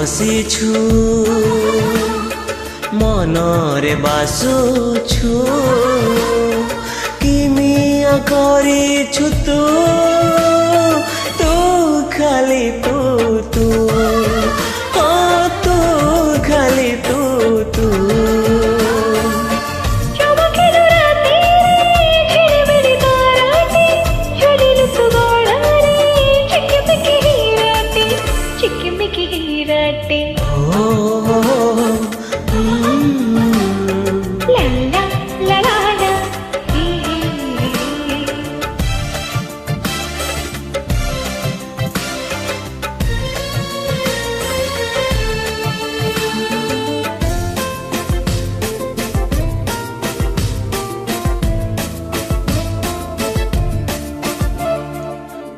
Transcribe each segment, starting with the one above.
हसीछु मनरे बासुछु किमिया करिछु तू तू खाली तू तू तू खाली तू तू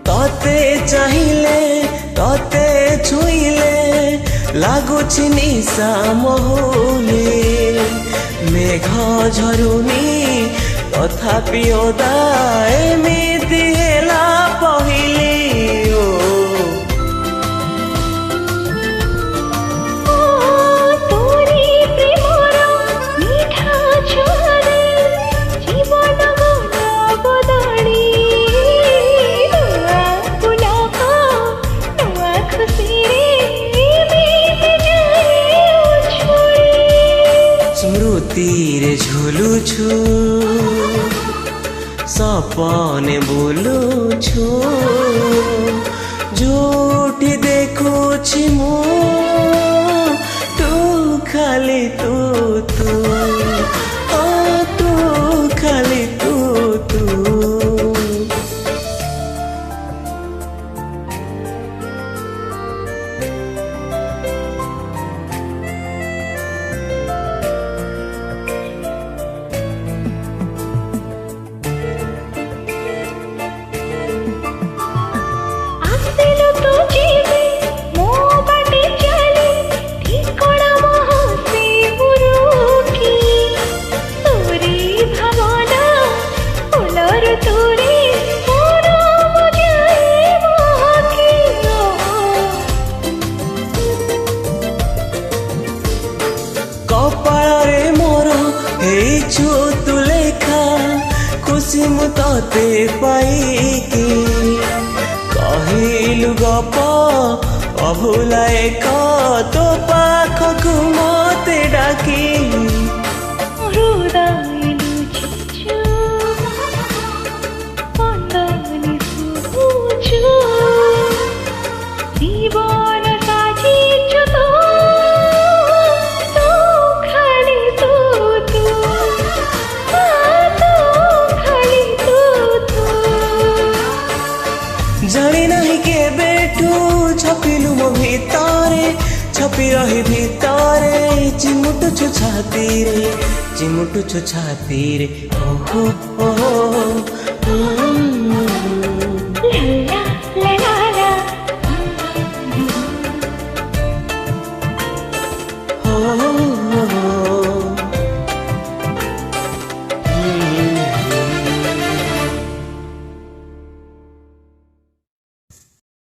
तते चाहिले तते छुईले लागुछि निशा मोहुले मेघ झरुनी तथापि ओदा एमिति हेला पहिले स्मृतिरे झुलुछु सपने बुलुछु जोठी देखुछि मु तू खाली तू तू तू खाली तू तू कपाळे मोर हेछु तु लेखा खुशी मु तते पाइकी कहिलु गप अभुला एक तो पाखकु मते डाकी जानी नहीं के बेठू छपिलु मो भितारे छपी रही भितारे चिमुटु छु छाती रे ओहो ओहो